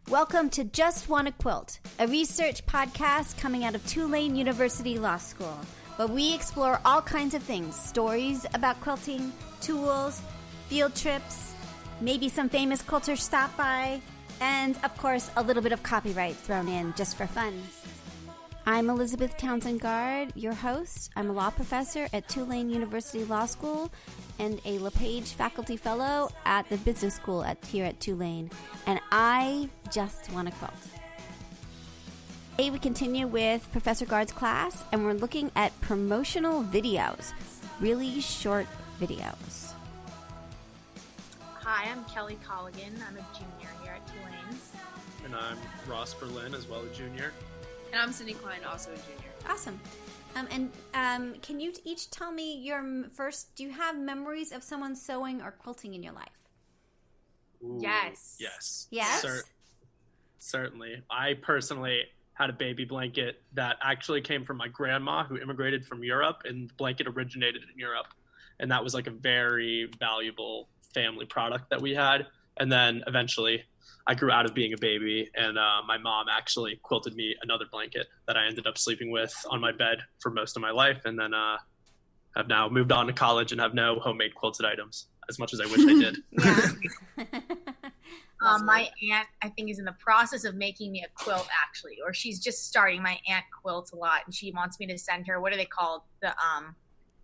Welcome to JustWannaQuilt, a research podcast coming out of Tulane University Law School, where we explore all kinds of things, stories about quilting, tools, field trips, maybe some famous quilters stop by, and, of course, a little bit of copyright thrown in just for fun. I'm Elizabeth Townsend Gard, your host. I'm a law professor at Tulane University Law School and a LePage faculty fellow at the business school here at Tulane. And I just want to quilt. Today we continue with Professor Gard's class, and we're looking at promotional videos, really short videos. Hi, I'm Kelly Colligan. I'm a junior here at Tulane. And I'm Ross Berlin, as well, a junior. And I'm Cindy Klein, also a junior. Awesome. Can you each tell me do you have memories of someone sewing or quilting in your life? Ooh, Yes. Yes? Certainly. I personally had a baby blanket that actually came from my grandma who immigrated from Europe, and the blanket originated in Europe. And that was like a very valuable family product that we had. And then eventually I grew out of being a baby, and my mom actually quilted me another blanket that I ended up sleeping with on my bed for most of my life, and then have now moved on to college and have no homemade quilted items, as much as I wish I did. My aunt, I think, is in the process of making me a quilt, actually, or she's just starting. My aunt quilts a lot, and she wants me to send her, what are they called? The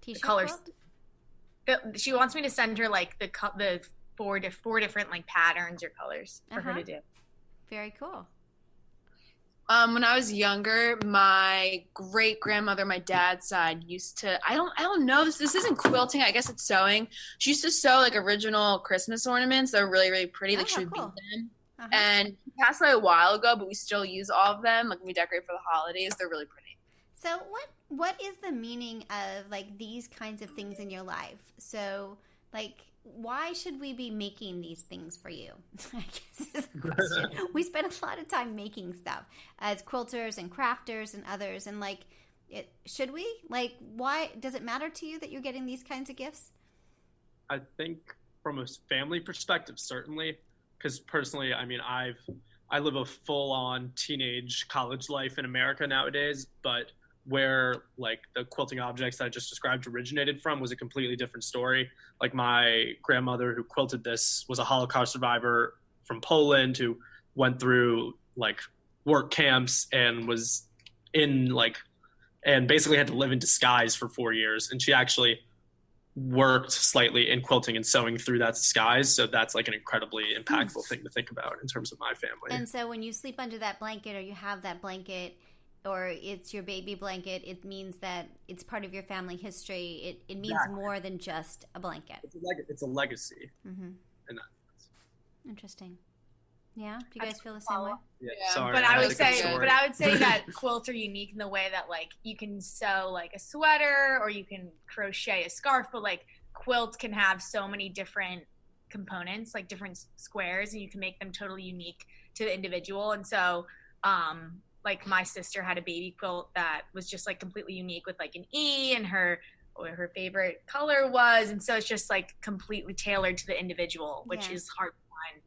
T-shirt colors. quilt? She wants me to send her like the four different like patterns or colors for her to do. Very cool. When I was younger, my great grandmother, my dad's side, used to I don't know, this isn't quilting, I guess it's sewing. She used to sew like original Christmas ornaments. They're really, really pretty. Like she would beat them. And she passed away a while ago, but we still use all of them. Like when we decorate for the holidays, they're really pretty. So what is the meaning of like these kinds of things in your life? So like, why should we be making these things for you? I guess is the question. We spend a lot of time making stuff as quilters and crafters and others. And like, should we? Like, why does it matter to you that you're getting these kinds of gifts? I think from a family perspective, certainly, because personally, I mean, I live a full-on teenage college life in America nowadays, but where like the quilting objects that I just described originated from was a completely different story. Like my grandmother who quilted this was a Holocaust survivor from Poland who went through like work camps and was in like, and basically had to live in disguise for 4 years. And she actually worked slightly in quilting and sewing through that disguise. So that's like an incredibly impactful thing to think about in terms of my family. And so when you sleep under that blanket or you have that blanket, or it's your baby blanket, it means that it's part of your family history. It means more than just a blanket. It's a legacy. Mm-hmm. And interesting. Yeah? Do you guys feel the same way? Yeah. Sorry, But I would say that quilts are unique in the way that like you can sew like a sweater or you can crochet a scarf, but like quilts can have so many different components, like different squares, and you can make them totally unique to the individual. And so, like my sister had a baby quilt that was just like completely unique with like an E and her favorite color was. And so it's just like completely tailored to the individual, which is hard to find.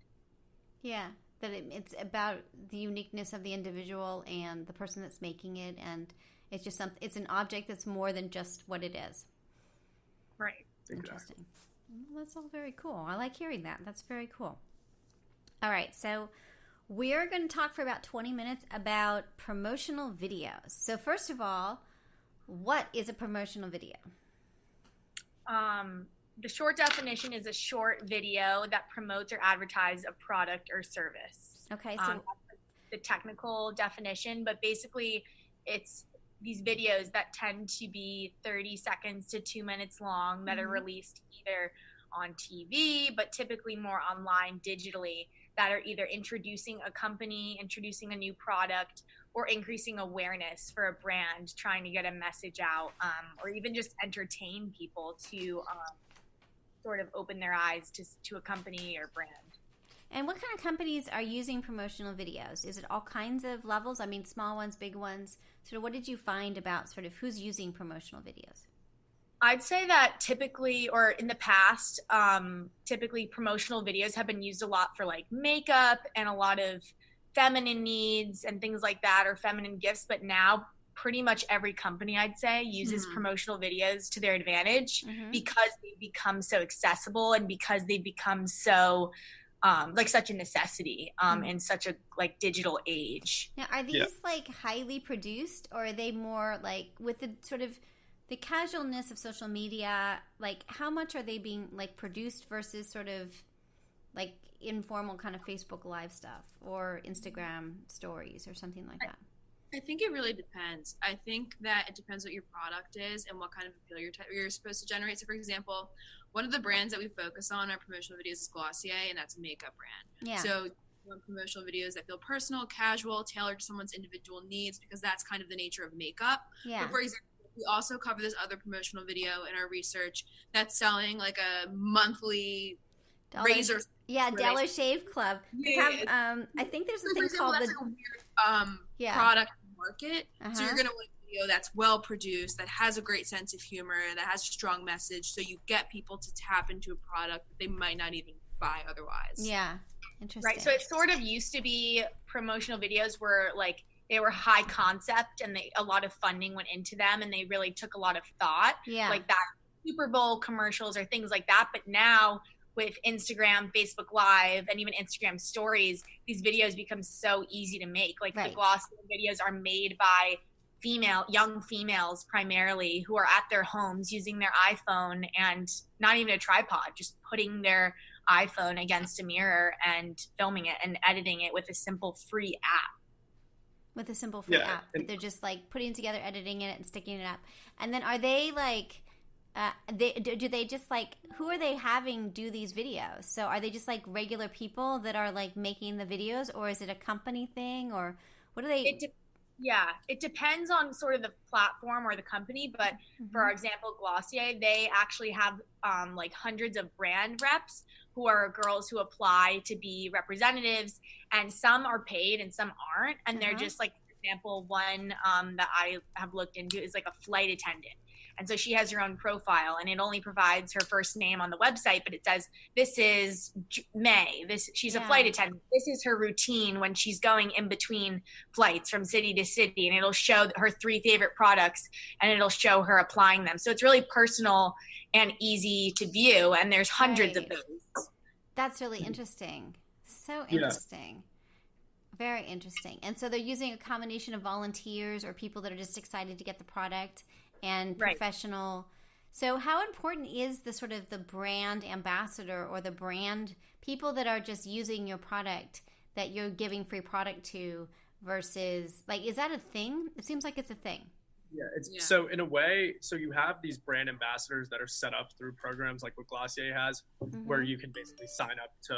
Yeah, that it's about the uniqueness of the individual and the person that's making it. And it's just it's an object that's more than just what it is. Right. Interesting. Well, that's all very cool. I like hearing that. That's very cool. All right. So we're going to talk for about 20 minutes about promotional videos. So first of all, what is a promotional video? The short definition is a short video that promotes or advertises a product or service. Okay, so that's the technical definition, but basically it's these videos that tend to be 30 seconds to 2 minutes long that are released either on TV, but typically more online digitally, that are either introducing a company, introducing a new product, or increasing awareness for a brand, trying to get a message out, or even just entertain people to sort of open their eyes to a company or brand. And what kind of companies are using promotional videos? Is it all kinds of levels? I mean, small ones, big ones. So what did you find about sort of who's using promotional videos? I'd say that typically, or in the past, typically promotional videos have been used a lot for like makeup and a lot of feminine needs and things like that, or feminine gifts. But now pretty much every company, I'd say, uses promotional videos to their advantage because they become so accessible and because they become so like such a necessity in such a like digital age. Now, are these like highly produced, or are they more like with the sort of the casualness of social media? Like, how much are they being like produced versus sort of like informal kind of Facebook Live stuff or Instagram stories or something like that? I think it really depends. I think that it depends what your product is and what kind of appeal you're supposed to generate. So, for example, one of the brands that we focus on our promotional videos is Glossier, and that's a makeup brand. Yeah. So, we want promotional videos that feel personal, casual, tailored to someone's individual needs, because that's kind of the nature of makeup. Yeah. But for example, we also cover this other promotional video in our research that's selling like a monthly razor. Yeah, Dollar Shave Club. Yeah. They have, I think there's a So, thing for example, called that's the a weird product market. So you're going to want a video that's well produced, that has a great sense of humor, that has a strong message, so you get people to tap into a product that they might not even buy otherwise. Yeah, interesting. Right. So it sort of used to be promotional videos were like they were high concept and a lot of funding went into them and they really took a lot of thought. Yeah. Like that Super Bowl commercials or things like that. But now with Instagram, Facebook Live, and even Instagram stories, these videos become so easy to make. Like the Glossier videos are made by young females primarily, who are at their homes using their iPhone and not even a tripod, just putting their iPhone against a mirror and filming it and editing it with a simple free app. With a simple free app. They're just like putting together, editing it and sticking it up. And then are they like, do they just like, who are they having do these videos? So are they just like regular people that are like making the videos, or is it a company thing, or what are they? It depends on sort of the platform or the company. But for example, Glossier, they actually have like hundreds of brand reps who are girls who apply to be representatives, and some are paid and some aren't. And they're just like, for example, one that I have looked into is like a flight attendant. And so she has her own profile, and it only provides her first name on the website, but it says, this is May. She's a flight attendant. This is her routine when she's going in between flights from city to city, and it'll show her 3 favorite products, and it'll show her applying them. So it's really personal and easy to view, and there's hundreds of those. That's really interesting. So interesting. Very interesting. And so they're using a combination of volunteers or people that are just excited to get the product and professional. So how important is the sort of the brand ambassador or the brand people that are just using your product that you're giving free product to versus like, is that a thing? It seems like it's a thing. So in a way, so you have these brand ambassadors that are set up through programs like what Glossier has, where you can basically sign up to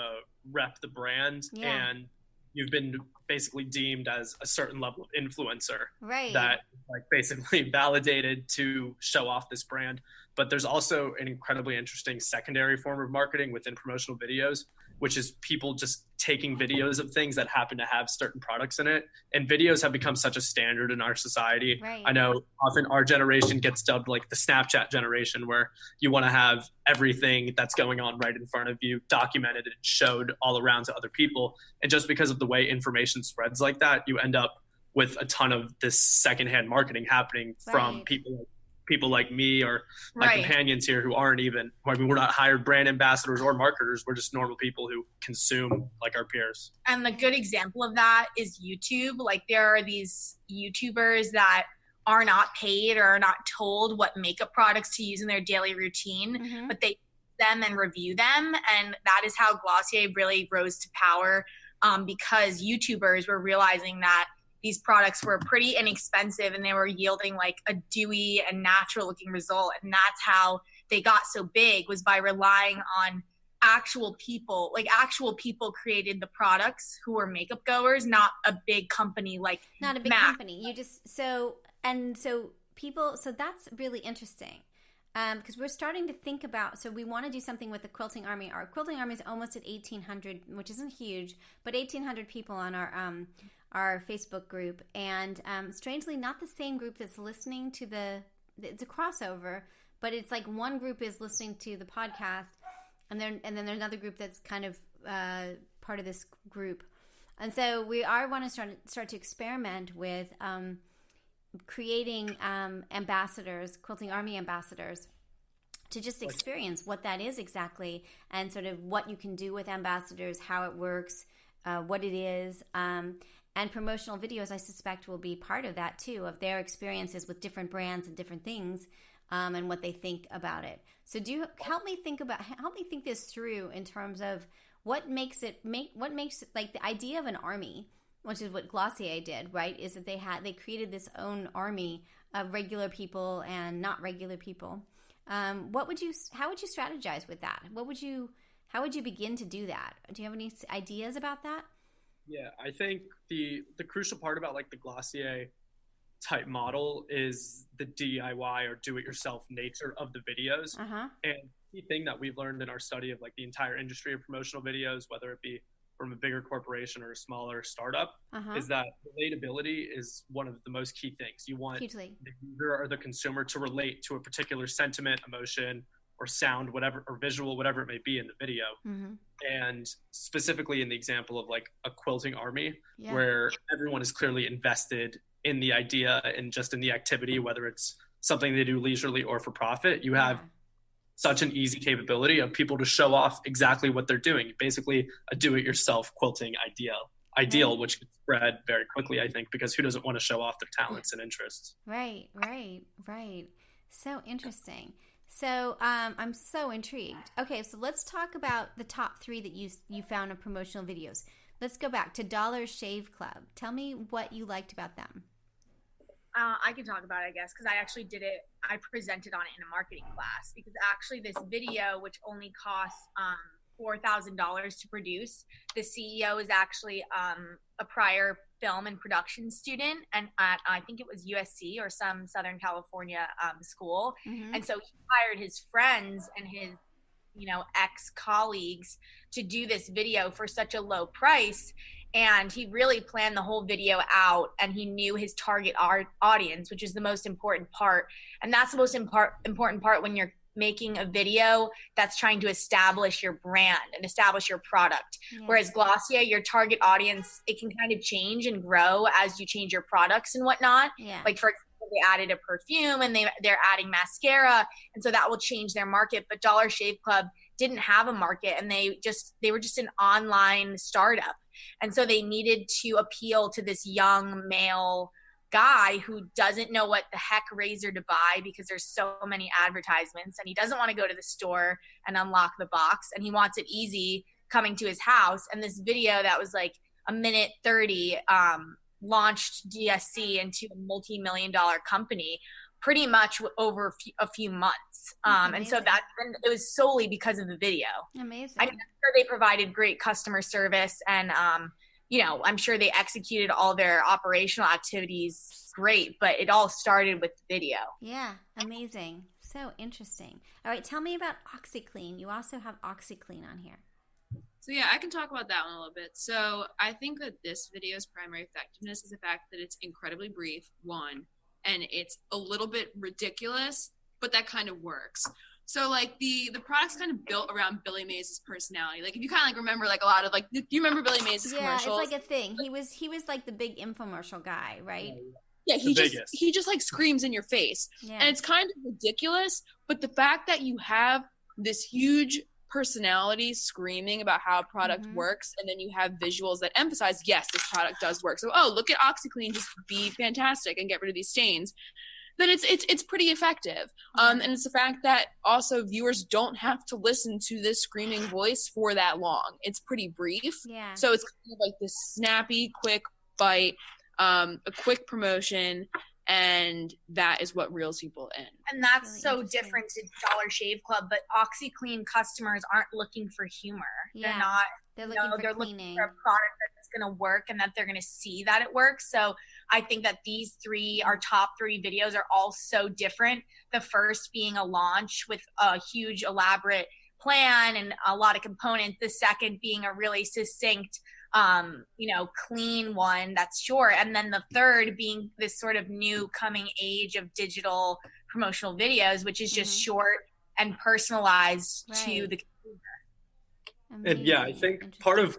rep the brand and you've been basically deemed as a certain level of influencer that like basically validated to show off this brand. But there's also an incredibly interesting secondary form of marketing within promotional videos, which is people just taking videos of things that happen to have certain products in it. And videos have become such a standard in our society. I know often our generation gets dubbed like the Snapchat generation, where you want to have everything that's going on right in front of you documented and showed all around to other people. And just because of the way information spreads like that, you end up with a ton of this secondhand marketing happening from people like me or my companions here who aren't even, I mean, we're not hired brand ambassadors or marketers. We're just normal people who consume like our peers. And the good example of that is YouTube. Like there are these YouTubers that are not paid or are not told what makeup products to use in their daily routine, but they use them and review them. And that is how Glossier really rose to power, because YouTubers were realizing that these products were pretty inexpensive and they were yielding like a dewy and natural looking result. And that's how they got so big, was by relying on actual people. Like actual people created the products who were makeup goers, not a big company like not a big company. You just so people. So that's really interesting. Because we're starting to think about, so we want to do something with the Quilting Army. Our Quilting Army is almost at 1,800, which isn't huge, but 1,800 people on our Facebook group, and strangely not the same group that's listening to it's a crossover, but it's like one group is listening to the podcast, and then there's another group that's kind of part of this group. And so we want to start to experiment with creating ambassadors, quilting army ambassadors, to just experience what that is exactly, and sort of what you can do with ambassadors, how it works, what it is. And promotional videos, I suspect, will be part of that too, of their experiences with different brands and different things, and what they think about it. So help me think this through in terms of what makes it like the idea of an army, which is what Glossier did, right? Is that they created this own army of regular people and not regular people. How would you strategize with that? How would you begin to do that? Do you have any ideas about that? Yeah, I think the crucial part about like the Glossier type model is the DIY or do-it-yourself nature of the videos. And the thing that we've learned in our study of like the entire industry of promotional videos, whether it be from a bigger corporation or a smaller startup, is that relatability is one of the most key things. You want the user or the consumer to relate to a particular sentiment, emotion, or sound, whatever, or visual, whatever it may be in the video. And specifically in the example of like a quilting army, where everyone is clearly invested in the idea and just in the activity, whether it's something they do leisurely or for profit, you have such an easy capability of people to show off exactly what they're doing. Basically a do-it-yourself quilting ideal, which could spread very quickly, I think, because who doesn't want to show off their talents and interests? Right. So interesting. So I'm so intrigued. Okay, so let's talk about the top 3 that you found in promotional videos. Let's go back to Dollar Shave Club. Tell me what you liked about them. I can talk about it, I guess, because I actually did it. I presented on it in a marketing class, because actually this video, which only costs $4,000 to produce, the CEO is actually a prior film and production student, and at I think it was USC or some Southern California school. And so he hired his friends and his ex-colleagues to do this video for such a low price. And he really planned the whole video out, and he knew his target audience, which is the most important part. And that's the most important part when you're making a video that's trying to establish your brand and establish your product. Whereas Glossier, your target audience, it can kind of change and grow as you change your products and whatnot. Like, for example, they added a perfume and they're adding mascara, and so that will change their market. But Dollar Shave Club didn't have a market, and they were just an online startup. And so they needed to appeal to this young male guy who doesn't know what the heck razor to buy, because there's so many advertisements, and he doesn't want to go to the store and unlock the box, and he wants it easy coming to his house. And this video that was like a minute 30 launched DSC into a multi-million-dollar company pretty much over a few months. And so it was solely because of the video. Amazing. I'm sure they provided great customer service, and I'm sure they executed all their operational activities great, but it all started with the video. Yeah, amazing. So interesting. All right, tell me about OxyClean. You also have OxyClean on here. So yeah, I can talk about that one a little bit. So I think that this video's primary effectiveness is the fact that it's incredibly brief, one, and it's a little bit ridiculous, but that kind of works. So like the product's kind of built around Billy Mays' personality. Like if you kind of like remember like a lot of like, do you remember Billy Mays' commercials? Yeah, it's like a thing. He was like the big infomercial guy, right? Yeah, he just like screams in your face. Yeah. And it's kind of ridiculous, but the fact that you have this huge personality screaming about how a product works, and then you have visuals that emphasize, yes, this product does work. So, oh, look at OxyClean, just be fantastic and get rid of these stains. Then it's pretty effective. And it's the fact that also viewers don't have to listen to this screaming voice for that long. It's pretty brief. Yeah. So it's kind of like this snappy, quick bite, a quick promotion, and that is what reels people in. And that's really so different to Dollar Shave Club, but OxyClean customers aren't looking for humor. Yeah. They're looking for a product that's going to work and that they're going to see that it works. So I think that these our top 3 videos are all so different. The first being a launch with a huge elaborate plan and a lot of components. The second being a really succinct, clean one that's short. And then the third being this sort of new coming age of digital promotional videos, which is just short and personalized to the consumer. And yeah, I think part of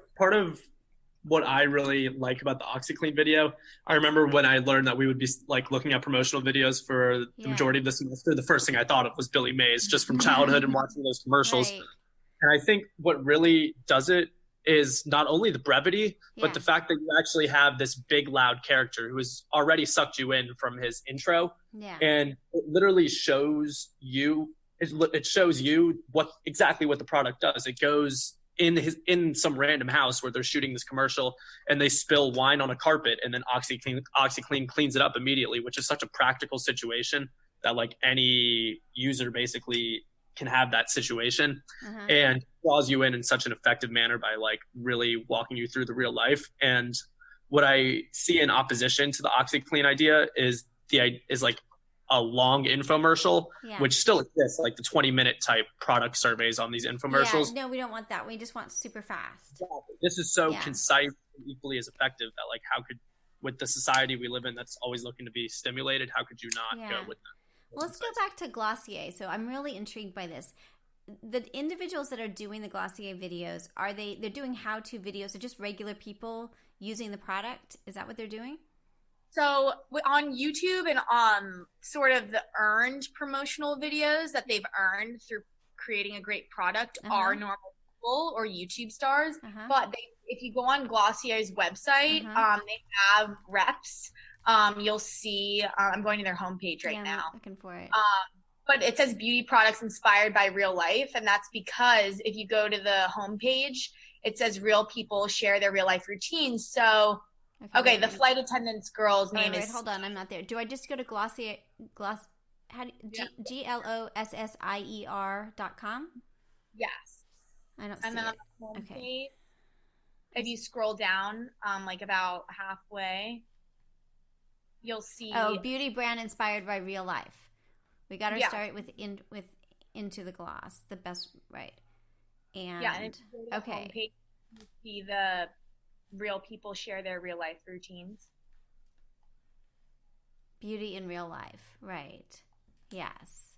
what I really like about the OxyClean video. I remember when I learned that we would be like looking at promotional videos for the majority of the semester, the first thing I thought of was Billy Mays, just from childhood and watching those commercials. Right. And I think what really does it is not only the brevity, but the fact that you actually have this big, loud character who has already sucked you in from his intro. Yeah. And it literally shows you, it shows you exactly what the product does. It goes in some random house where they're shooting this commercial and they spill wine on a carpet, and then OxyClean cleans it up immediately, which is such a practical situation that like any user basically can have that situation, and draws you in such an effective manner by like really walking you through the real life. And what I see in opposition to the OxyClean idea is like a long infomercial, which still exists, like the 20-minute type product surveys on these infomercials. Yeah, no, we don't want that. We just want super fast. Exactly. This is so concise and equally as effective that like how could, with the society we live in that's always looking to be stimulated, how could you not go with that? Well, let's go back to Glossier. So I'm really intrigued by this. The individuals that are doing the Glossier videos, they're doing how-to videos? They're just regular people using the product? Is that what they're doing? So on YouTube and sort of the earned promotional videos that they've earned through creating a great product are normal people or YouTube stars. But if you go on Glossier's website, they have reps. You'll see, I'm going to their homepage right now. I'm looking for it. But it says beauty products inspired by real life. And that's because if you go to the homepage, it says real people share their real life routines. So, okay, the flight attendant's girl's name is... Hold on, I'm not there. Do I just go to Glossier, GLOSSIER.com? Yes. I don't see And then on the homepage, if you scroll down, like about halfway, you'll see... Oh, beauty brand inspired by real life. We got to start with Into the Gloss, the best, right? And, and if you go to the homepage, you see the real people share their real life routines. Beauty in real life, right? Yes,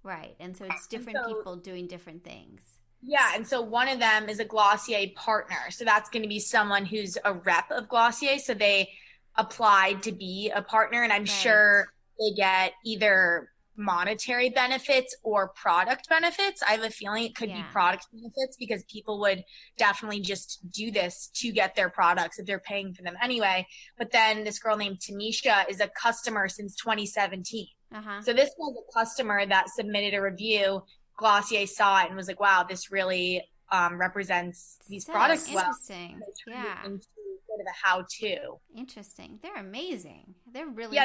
right. And so it's different people doing different things. Yeah, and so one of them is a Glossier partner. So that's going to be someone who's a rep of Glossier. So they applied to be a partner, and I'm sure they get either monetary benefits or product benefits. I have a feeling it could be product benefits because people would definitely just do this to get their products if they're paying for them anyway. But then this girl named Tanisha is a customer since 2017. So this was a customer that submitted a review. Glossier saw it and was like, wow, this really represents these products well. Interesting. Into sort of a how-to. Interesting. They're amazing. They're really,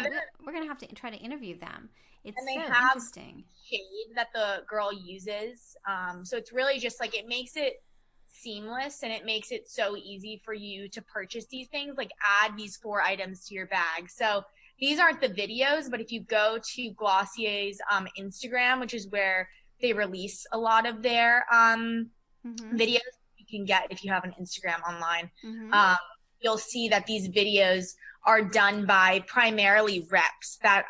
we're going to have to try to interview them. It's and they so have interesting. Shade that the girl uses. So it's really just like, it makes it seamless and it makes it so easy for you to purchase these things, like add these 4 items to your bag. So these aren't the videos, but if you go to Glossier's Instagram, which is where they release a lot of their videos you can get if you have an Instagram online, you'll see that these videos are done by primarily reps that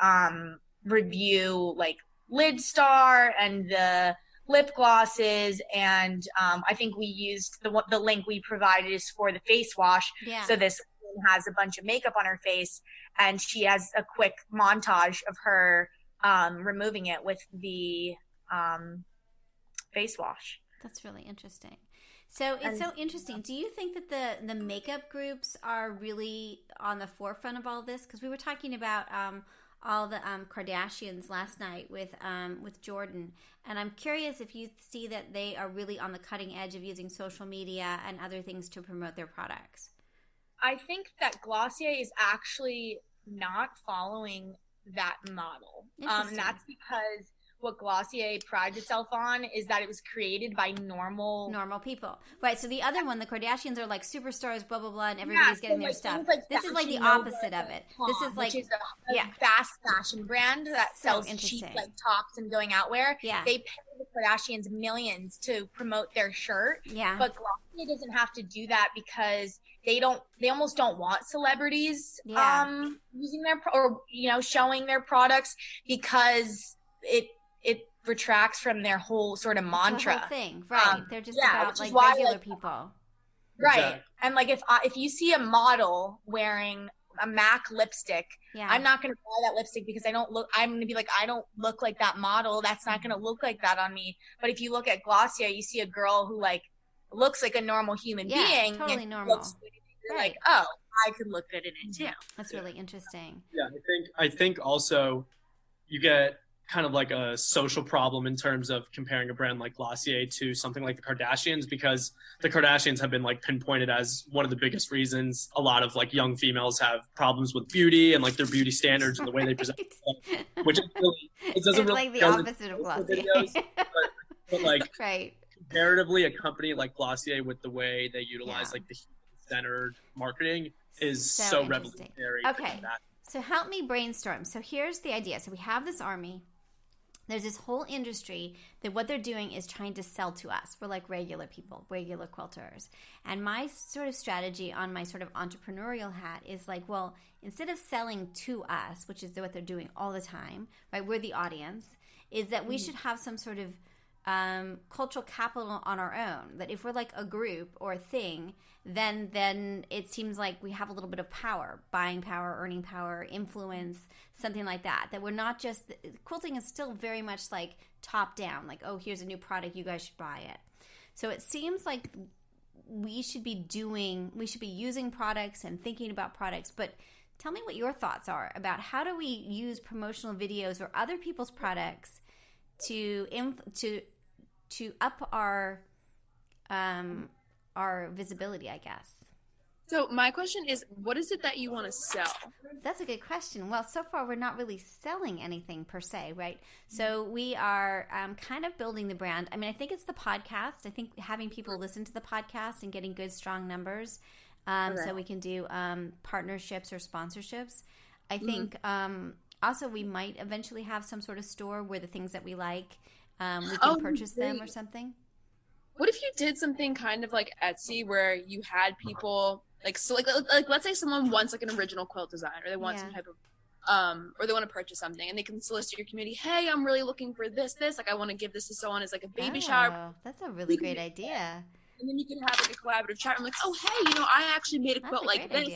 review like Lid Star and the lip glosses, and I think we used the link we provided is for the face wash. So this woman has a bunch of makeup on her face and she has a quick montage of her removing it with the face wash. That's really interesting. So it's so interesting. Do you think that the makeup groups are really on the forefront of all this? Because we were talking about all the Kardashians last night with Jordan, and I'm curious if you see that they are really on the cutting edge of using social media and other things to promote their products. I think that Glossier is actually not following that model. And that's because what Glossier prides itself on is that it was created by normal people. Right. So the other one, the Kardashians are like superstars, blah, blah, blah, and everybody's getting their stuff. Like this is like the opposite of it. This is like, which is a fast fashion brand that sells cheap like tops and going out wear. They pay the Kardashians millions to promote their shirt. But Glossier doesn't have to do that because they almost don't want celebrities using their showing their products, because it retracts from their whole sort of mantra. The whole thing, right? They're just about like regular people. Right. Exactly. And like if you see a model wearing a MAC lipstick, I'm not going to buy that lipstick because I'm going to be like, I don't look like that model. That's not going to look like that on me. But if you look at Glossier, you see a girl who like looks like a normal human being. Totally normal. You're like, oh, I could look good in it too. That's really interesting. Yeah, I think also you get kind of like a social problem in terms of comparing a brand like Glossier to something like the Kardashians, because the Kardashians have been like pinpointed as one of the biggest reasons a lot of like young females have problems with beauty and like their beauty standards and the way they present themselves, which is really, it doesn't really like the opposite of Glossier. Videos, but like right. comparatively, a company like Glossier with the way they utilize like the human-centered marketing is so revolutionary. Okay, so help me brainstorm. So here's the idea. So we have this army. There's this whole industry that what they're doing is trying to sell to us. We're like regular people, regular quilters. And my sort of strategy on my sort of entrepreneurial hat is like, well, instead of selling to us, which is what they're doing all the time, right? We're the audience, is that we should have some sort of cultural capital on our own. That if we're like a group or a thing, then it seems like we have a little bit of power, buying power, earning power, influence, something like that. That we're not just, quilting is still very much like top down, like, oh, here's a new product, you guys should buy it. So it seems like we should be using products and thinking about products, but tell me what your thoughts are about how do we use promotional videos or other people's products to up our visibility, I guess. So my question is, what is it that you want to sell? That's a good question. Well, so far we're not really selling anything per se, right? So we are kind of building the brand. I mean, I think it's the podcast. I think having people listen to the podcast and getting good, strong numbers so we can do partnerships or sponsorships. I think also we might eventually have some sort of store where the things that we like, we can purchase them or something. What if you did something kind of like Etsy where you had people like, so like let's say someone wants like an original quilt design, or they want some type of or they want to purchase something, and they can solicit your community, hey, I'm really looking for this, like I want to give this to someone as like a baby shower. That's a really great idea. And then you can have like a collaborative chat. I'm like, oh hey, I actually made a quilt like this.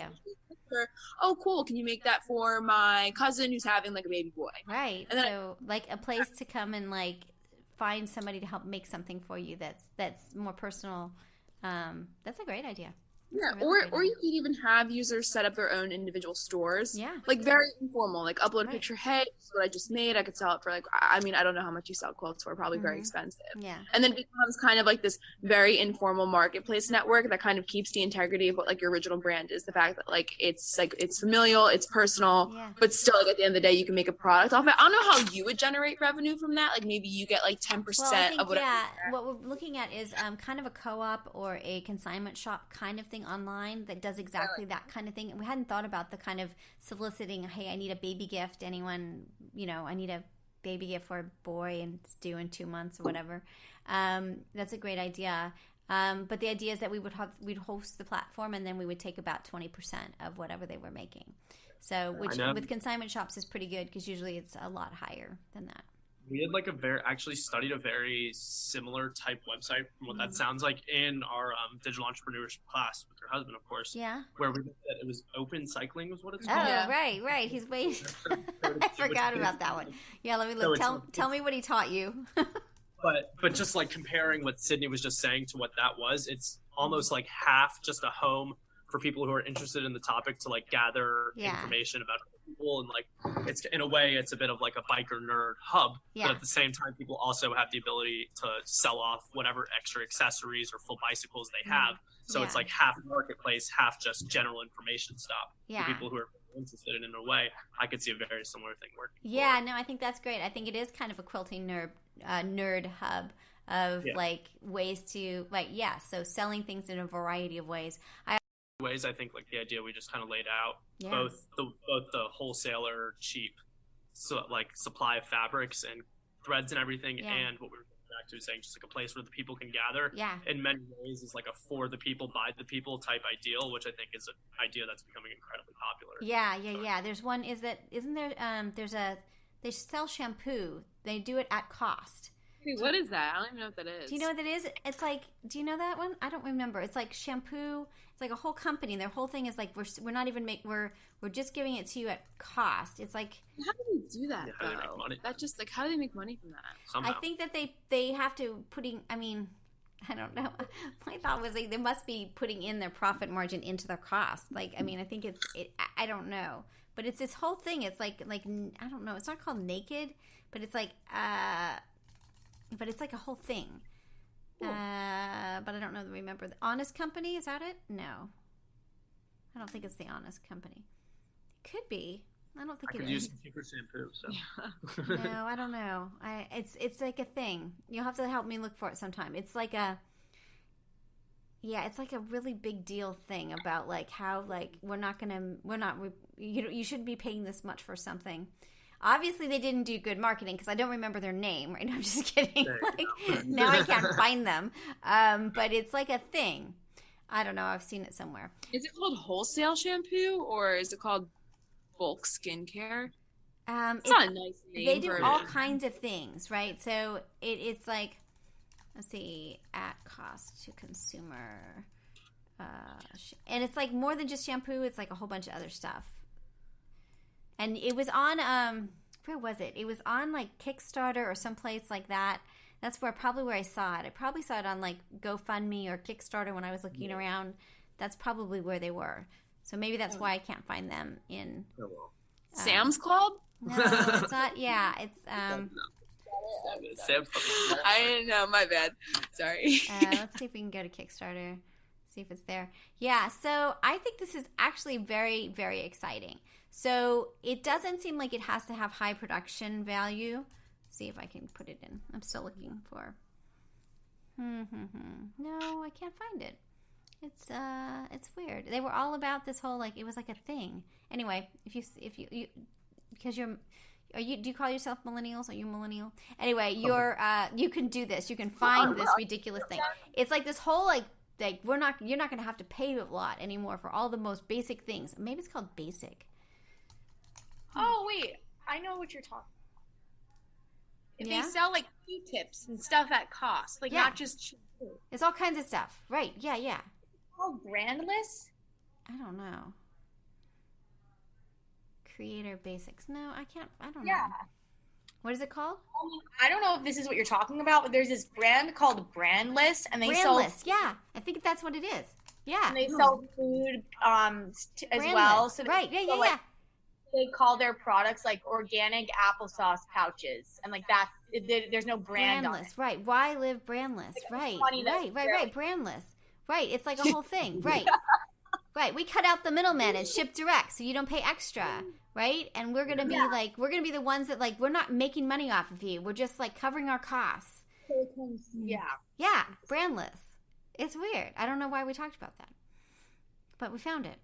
Oh cool, can you make that for my cousin who's having like a baby boy? Right. And then so like a place to come and like find somebody to help make something for you that's more personal. That's a great idea. Yeah, or you could even have users set up their own individual stores. Yeah. Like very informal, like upload a picture, hey, this is what I just made. I could sell it for like, I mean, I don't know how much you sell quilts for, probably very expensive. Yeah. And then it becomes kind of like this very informal marketplace network that kind of keeps the integrity of what like your original brand is. The fact that like it's familial, it's personal, but still like at the end of the day, you can make a product off it. I don't know how you would generate revenue from that. Like maybe you get like 10% of whatever. Yeah, what we're looking at is kind of a co-op or a consignment shop kind of thing online that does exactly that kind of thing. And we hadn't thought about the kind of soliciting, hey, I need a baby gift. Anyone, I need a baby gift for a boy and it's due in 2 months or whatever. That's a great idea. But the idea is that we'd host the platform and then we would take about 20% of whatever they were making. So, which with consignment shops is pretty good because usually it's a lot higher than that. We had like actually studied a very similar type website from what that sounds like in our digital entrepreneurship class with your husband, of course. Yeah. Where we said it was open cycling was what it's called. called. Oh, right. He's waiting. I forgot about that one. Yeah, let me look. Tell me what he taught you. But just like comparing what Sydney was just saying to what that was, it's almost like half just a home for people who are interested in the topic to like gather information about people, and like it's in a way it's a bit of like a biker nerd hub, but at the same time people also have the ability to sell off whatever extra accessories or full bicycles they have, so it's like half marketplace, half just general information stop for people who are interested in a way. I could see a very similar thing working. I think that's great. I think it is kind of a quilting nerd hub of like ways to like so selling things in a variety of ways. I think like the idea we just kind of laid out, both the wholesaler cheap like supply of fabrics and threads and everything, and what we were back to saying just like a place where the people can gather in many ways is like a for the people by the people type ideal, which I think is an idea that's becoming incredibly popular. There's one, they sell shampoo, they do it at cost. Wait, what is that? I don't even know what that is. Do you know what that is? It's like, do you know that one? I don't remember. It's like shampoo. It's like a whole company. Their whole thing is like we're not even we're just giving it to you at cost. It's like, how do they do that? How do they make money? That just like, how do they make money from that? Somehow. I think that they have to I mean, I don't know. My thought was like they must be putting in their profit margin into their cost. Like, I mean, I think I don't know. But it's this whole thing. It's like I don't know. It's not called Naked, but it's like but it's like a whole thing. But I don't know. Remember the Honest Company? Is that it? No, I don't think it's the Honest Company. It could be. I don't think I it could is. use some cheaper shampoo. So. No, I don't know. It's like a thing. You'll have to help me look for it sometime. It's like it's like a really big deal thing about like how like you shouldn't be paying this much for something. Obviously, they didn't do good marketing because I don't remember their name. Right? I'm just kidding. Like, now I can't find them. But it's like a thing. I don't know. I've seen it somewhere. Is it called wholesale shampoo or is it called bulk skincare? It's not a nice name. They do all kinds of things, right? So it's like, let's see, at cost to consumer. And it's like more than just shampoo. It's like a whole bunch of other stuff. And it was on, where was it? It was on like Kickstarter or someplace like that. That's probably where I saw it. I probably saw it on like GoFundMe or Kickstarter when I was looking around. That's probably where they were. So maybe that's why I can't find them in Sam's Club? No, it's not. Yeah, it's Sam's Club. I didn't know. My bad. Sorry. Let's see if we can go to Kickstarter. See if it's there. Yeah. So I think this is actually very, very exciting. So it doesn't seem like it has to have high production value. See if I can put it in. I'm still looking for. No, I can't find it. It's weird. They were all about this whole like it was like a thing. Anyway, if you because do you call yourself millennials? Are you millennial? Anyway, you can do this. You can find this ridiculous thing. It's like this whole like you're not going to have to pay a lot anymore for all the most basic things. Maybe it's called basic. Oh wait, I know what you're talking about. If Yeah? they sell like Q-tips and stuff at cost, like not just shampoo. It's all kinds of stuff. Right. Yeah. Oh, brandless? I don't know. Creator basics. No, I can't. I don't know. Yeah. What is it called? I don't know if this is what you're talking about, but there's this brand called Brandless, and they sell. Brandless. Yeah, I think that's what it is. Yeah. And they sell food as well. So right. Yeah. They call their products like organic applesauce pouches, and like that. There's no brand on it. Brandless. Right. Why live brandless? Right. Brandless. Right. It's like a whole thing. Right. Right. We cut out the middleman and ship direct, so you don't pay extra. Right. And we're gonna be the ones that like we're not making money off of you. We're just like covering our costs. Yeah. Yeah. Brandless. It's weird. I don't know why we talked about that, but we found it.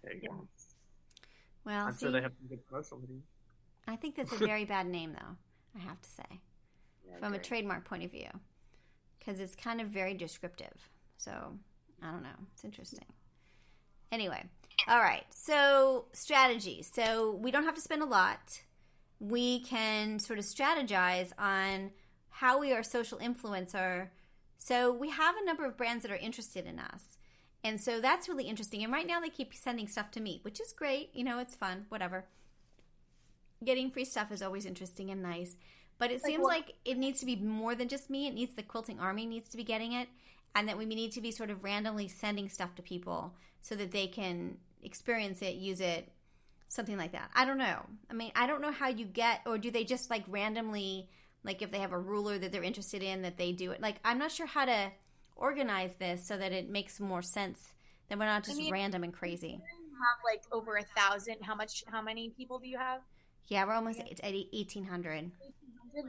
There you go. Well, I'm sure they have some good promotional videos. I think that's a very bad name, though, I have to say, from a trademark point of view, because it's kind of very descriptive. So, I don't know. It's interesting. Anyway, all right. So, strategy. So, we don't have to spend a lot. We can sort of strategize on how we are a social influencer. So, we have a number of brands that are interested in us. And so that's really interesting. And right now they keep sending stuff to me, which is great. You know, it's fun, whatever. Getting free stuff is always interesting and nice. But it seems like it needs to be more than just me. It needs the quilting-army needs to be getting it. And that we need to be sort of randomly sending stuff to people so that they can experience it, use it, something like that. I don't know. I mean, I don't know how you get, or do they just like randomly, like if they have a ruler that they're interested in, that they do it. Like, I'm not sure how to organize this so that it makes more sense, that we're not just random and crazy. You have like over 1,000. How many people do you have? Yeah, we're almost at 1,800.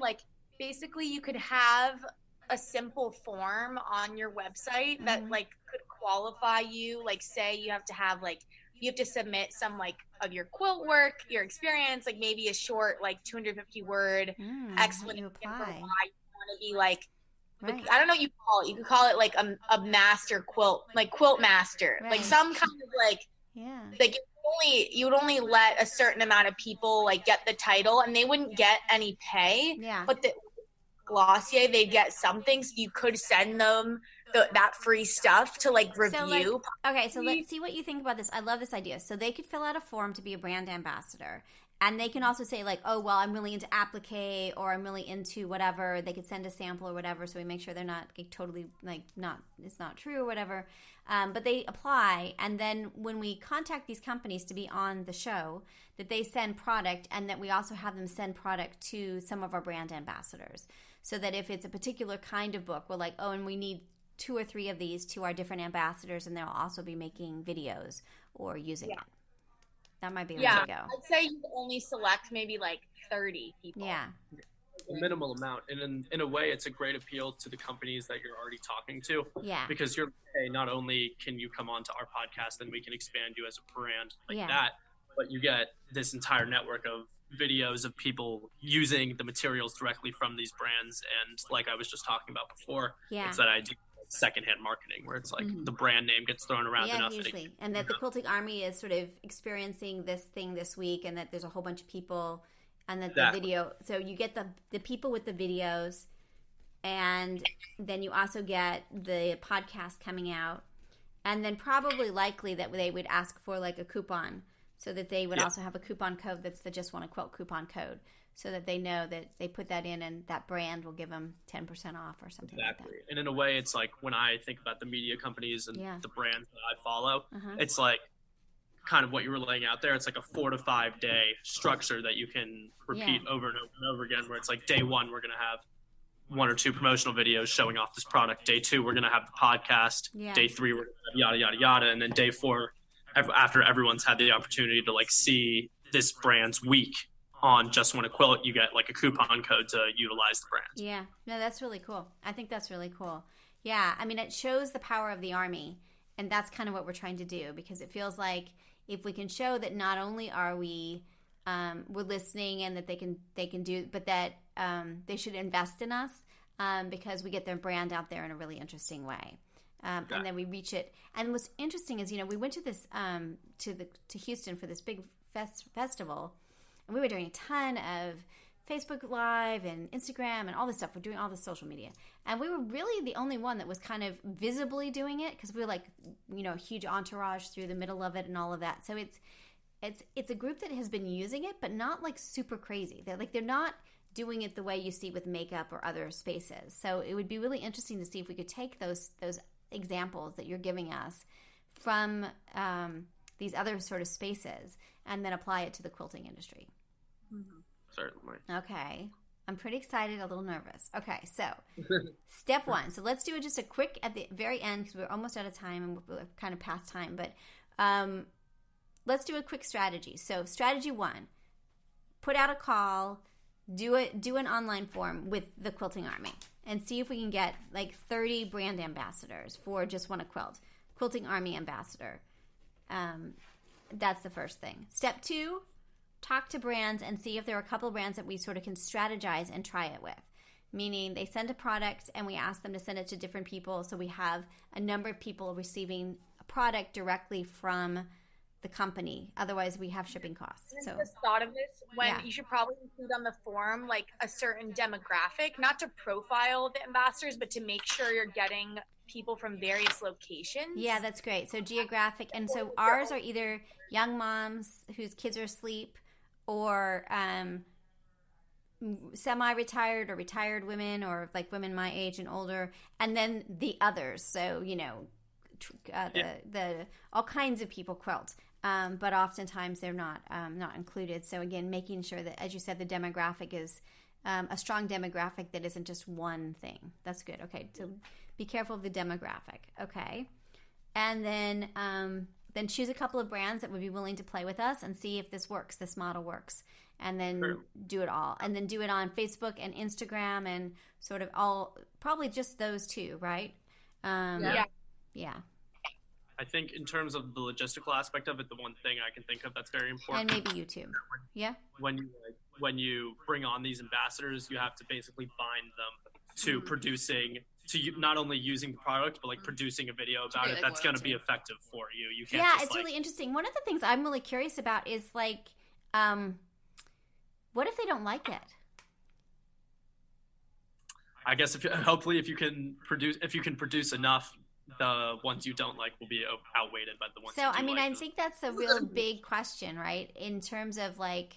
Like basically you could have a simple form on your website that like could qualify you. Like say you have to submit some like of your quilt work, your experience, like maybe a short like 250 word explanation for why you want to be like. Right. I don't know what you call it. You could call it like a master quilt, like quilt master, like some kind of like, like you would only let a certain amount of people like get the title, and they wouldn't get any pay. Yeah. But Glossier, they'd get something. So you could send them that free stuff to like review. So let's see what you think about this. I love this idea. So they could fill out a form to be a brand ambassador. And they can also say like, oh, well, I'm really into applique or I'm really into whatever. They could send a sample or whatever, so we make sure they're not like, totally like it's not true or whatever. But they apply, and then when we contact these companies to be on the show, that they send product, and that we also have them send product to some of our brand ambassadors, so that if it's a particular kind of book, we're like, oh, and we need 2 or 3 of these to our different ambassadors, and they'll also be making videos or using it. That might be a way to go. I'd say you only select maybe like 30 people. Yeah. A minimal amount. And in a way, it's a great appeal to the companies that you're already talking to. Yeah. Because you're, hey, not only can you come onto our podcast and we can expand you as a brand like that, but you get this entire network of videos of people using the materials directly from these brands. And like I was just talking about before, it's that idea of secondhand marketing where it's like the brand name gets thrown around enough. Hugely. And that the Quilting-Army is sort of experiencing this thing this week, and that there's a whole bunch of people, and that the video, so you get the people with the videos, and then you also get the podcast coming out, and then probably likely that they would ask for like a coupon, so that they would also have a coupon code that's the Just Wanna Quilt coupon code, so that they know that they put that in and that brand will give them 10% off or something like that. And in a way, it's like when I think about the media companies and the brands that I follow, it's like kind of what you were laying out there. It's like a 4 to 5 day structure that you can repeat over and over and over again, where it's like day 1, we're going to have 1 or 2 promotional videos showing off this product. Day 2, we're going to have the podcast. Day 3, we're going to have yada, yada, yada. And then day 4, after everyone's had the opportunity to like see this brand's week on Just Wanna Quilt, you get like a coupon code to utilize the brand. Yeah, no, that's really cool. I think that's really cool. Yeah, I mean, it shows the power of the Army, and that's kind of what we're trying to do, because it feels like if we can show that not only are we we're listening and that they can do, but that they should invest in us because we get their brand out there in a really interesting way. And then we reach it. And what's interesting is, we went to this to Houston for this big festival, and we were doing a ton of Facebook Live and Instagram and all this stuff. We're doing all this social media, and we were really the only one that was kind of visibly doing it, because we were like, a huge entourage through the middle of it and all of that. So it's a group that has been using it, but not like super crazy. They're not doing it the way you see with makeup or other spaces. So it would be really interesting to see if we could take those examples that you're giving us from these other sort of spaces and then apply it to the quilting industry. Certainly. Okay. I'm pretty excited, a little nervous. Okay, so step 1. So let's do just a quick at the very end, because we're almost out of time and we're kind of past time, but let's do a quick strategy. So strategy 1, put out a call, do an online form with the Quilting-Army, and see if we can get like 30 brand ambassadors for Just Wanna Quilt, Quilting-Army ambassador. That's the first thing. Step 2, talk to brands and see if there are a couple of brands that we sort of can strategize and try it with. Meaning they send a product and we ask them to send it to different people, so we have a number of people receiving a product directly from the company. Otherwise, we have shipping costs. I just thought of this you should probably include on the form like a certain demographic, not to profile the ambassadors, but to make sure you're getting people from various locations. Yeah, that's great. So geographic, and so ours are either young moms whose kids are asleep, or semi-retired or retired women, or like women my age and older, and then the others. So the all kinds of people quilt. But oftentimes they're not included. So again, making sure that, as you said, the demographic is a strong demographic that isn't just one thing. That's good. Okay, so be careful of the demographic. Okay, and then choose a couple of brands that would be willing to play with us and see if this works, this model works, and then do it all. And then do it on Facebook and Instagram and sort of all, probably just those 2, right? Yeah. I think in terms of the logistical aspect of it, the one thing I can think of that's very important. And maybe YouTube. Yeah. When you bring on these ambassadors, you have to basically bind them to producing, to not only using the product, but like producing a video about it that's going to be effective for you. You can't. Yeah, it's really interesting. One of the things I'm really curious about is like, what if they don't like it? I guess hopefully if you can produce enough, the ones you don't like will be outweighed by the ones. So you do I mean, like. I think that's a real big question, right? In terms of like,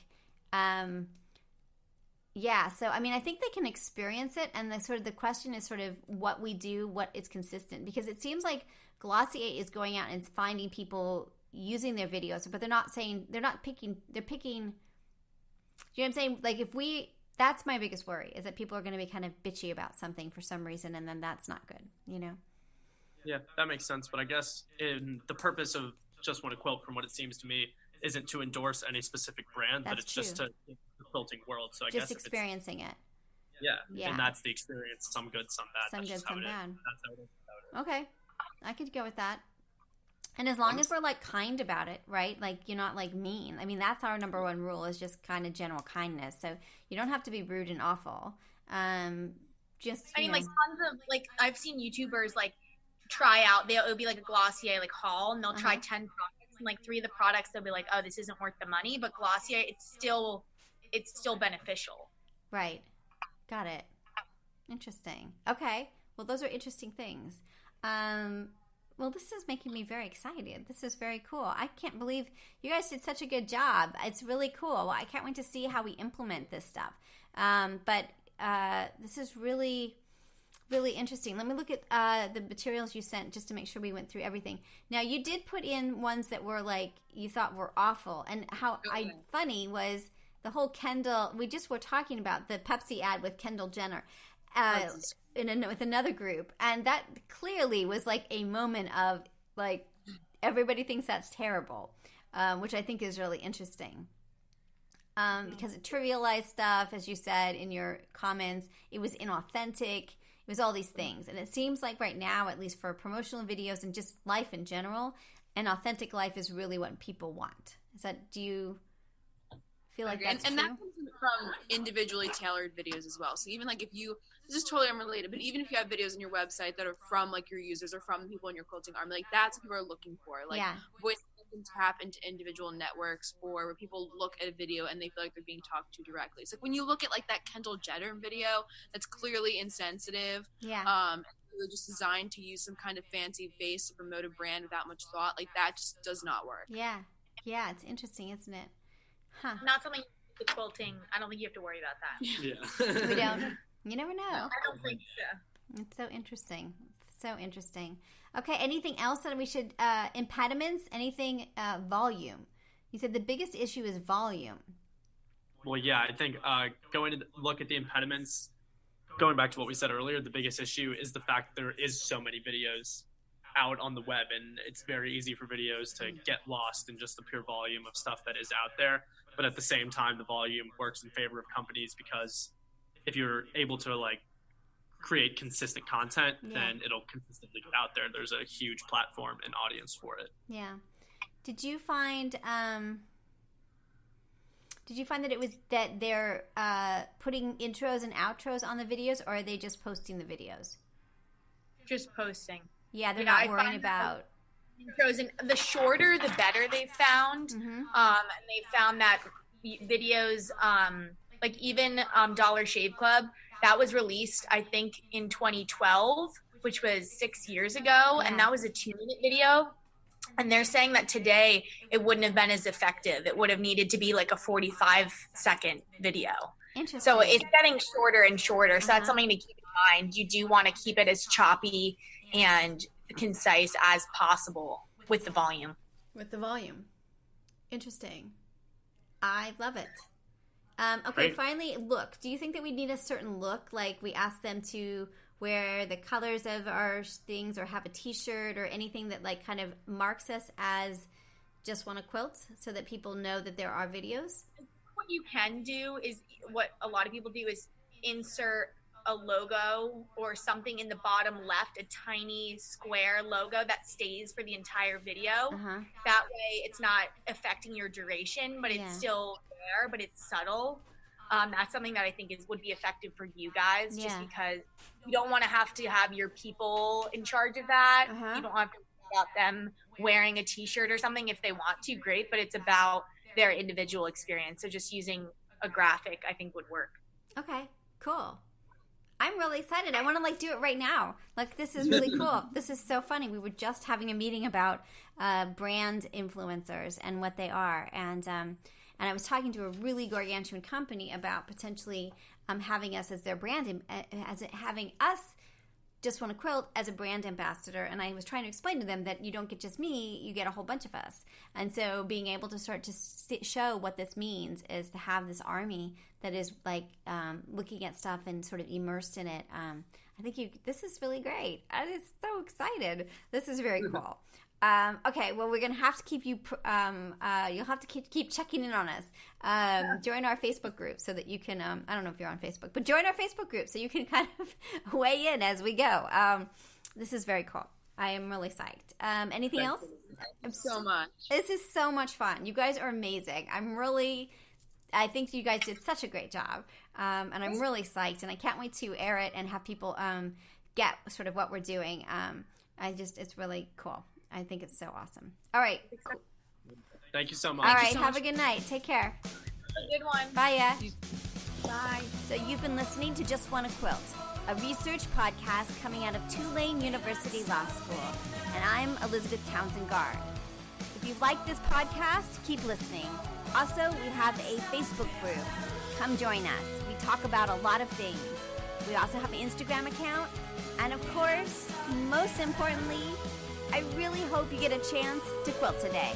yeah. So I mean, I think they can experience it, and the question is sort of what we do, what is consistent, because it seems like Glossier is going out and finding people using their videos, but they're picking. Do you know what I'm saying? Like that's my biggest worry, is that people are going to be kind of bitchy about something for some reason, and then that's not good, you know? Yeah, that makes sense. But I guess the purpose of Just Wanna Quilt, from what it seems to me, isn't to endorse any specific brand, but it's just to the quilting world. So I guess experiencing it. Yeah, and that's the experience. Some good, some bad. Some good, some bad. That's how it is about it. Okay, I could go with that. And as long as we're like kind about it, right? Like you're not like mean. I mean, that's our number one rule, is just kind of general kindness. So you don't have to be rude and awful. Like tons of like I've seen YouTubers like try out. It'll be like a Glossier like haul, and they'll try 10 products, and like 3 of the products they'll be like, oh, this isn't worth the money. But Glossier, it's still beneficial. Right. Got it. Interesting. Okay. Well, those are interesting things. Well, this is making me very excited. This is very cool. I can't believe you guys did such a good job. It's really cool. Well, I can't wait to see how we implement this stuff. But this is really, really interesting. Let me look at the materials you sent just to make sure we went through everything. Now, you did put in ones that were like you thought were awful. And funny was the whole Kendall. We just were talking about the Pepsi ad with Kendall Jenner. With another group, and that clearly was like a moment of like everybody thinks that's terrible, which I think is really interesting, because it trivialized stuff, as you said in your comments. It was inauthentic. It was all these things, and it seems like right now, at least for promotional videos and just life in general, an authentic life is really what people want. Do you feel like that's true? And that comes from individually tailored videos as well. So even like this is totally unrelated, but even if you have videos on your website that are from like your users or from the people in your quilting army, like that's what people are looking for. Like voice can tap into individual networks, or where people look at a video and they feel like they're being talked to directly. It's like when you look at like that Kendall Jenner video that's clearly insensitive. Really just designed to use some kind of fancy face to promote a brand without much thought. Like that just does not work. Yeah, it's interesting, isn't it? Huh. Not something with quilting. I don't think you have to worry about that. Yeah. We don't. You never know. I don't think so. It's so interesting. So interesting. Okay, anything else that we should, impediments, anything, volume? You said the biggest issue is volume. Well, yeah, I think going to look at the impediments, going back to what we said earlier, the biggest issue is the fact that there is so many videos out on the web, and it's very easy for videos to get lost in just the pure volume of stuff that is out there. But at the same time, the volume works in favor of companies, because if you're able to like create consistent content, then it'll consistently get out there. There's a huge platform and audience for it. Yeah. Did you find that it was that they're putting intros and outros on the videos, or are they just posting the videos? Just posting. Yeah, they're not worrying about intros, and the shorter the better they found. And they found that videos like even Dollar Shave Club, that was released I think in 2012, which was 6 years ago, and that was a 2-minute video, and they're saying that today it wouldn't have been as effective. It would have needed to be like a 45-second video. Interesting. So it's getting shorter and shorter, so that's something to keep in mind. You do want to keep it as choppy and concise as possible with the volume. Interesting. I love it. Okay, Great. Finally, look. Do you think that we need a certain look? Like we ask them to wear the colors of our things, or have a T-shirt or anything that like kind of marks us as Just Wanna Quilt, so that people know that there are videos? What you can do is, what a lot of people do is insert a logo or something in the bottom left, a tiny square logo that stays for the entire video. That way it's not affecting your duration, but it's still there, but it's subtle. That's something that I think would be effective for you guys, just because you don't want to have your people in charge of that. You don't have to worry about them wearing a T-shirt or something. If they want to, great, but it's about their individual experience. So just using a graphic, I think, would work. Okay, cool. I'm really excited. I want to do it right now. This is really cool. This is so funny. We were just having a meeting about brand influencers and what they are, and I was talking to a really gargantuan company about potentially having us as their brand, having us JustWannaQuilt as a brand ambassador. And I was trying to explain to them that you don't get just me, you get a whole bunch of us. And so being able to start to show what this means is to have this army that is looking at stuff and sort of immersed in it. I think this is really great. I'm just so excited. This is very cool. Okay, well, we're going to have to keep you, you'll have to keep checking in on us. Join our Facebook group so that you can, I don't know if you're on Facebook, but join our Facebook group so you can kind of weigh in as we go. This is very cool. I am really psyched. Anything else? Thank you so much. This is so much fun. You guys are amazing. I think you guys did such a great job. And I'm really psyched, and I can't wait to air it and have people get sort of what we're doing. It's really cool. I think it's so awesome. All right. Cool. Thank you so much. All right. Have a good night. Take care. Good one. Bye, yeah. Bye. So you've been listening to Just Wanna Quilt, a research podcast coming out of Tulane University Law School. And I'm Elizabeth Townsend Gard. If you like this podcast, keep listening. Also, we have a Facebook group. Come join us. We talk about a lot of things. We also have an Instagram account. And of course, most importantly, I really hope you get a chance to quilt today.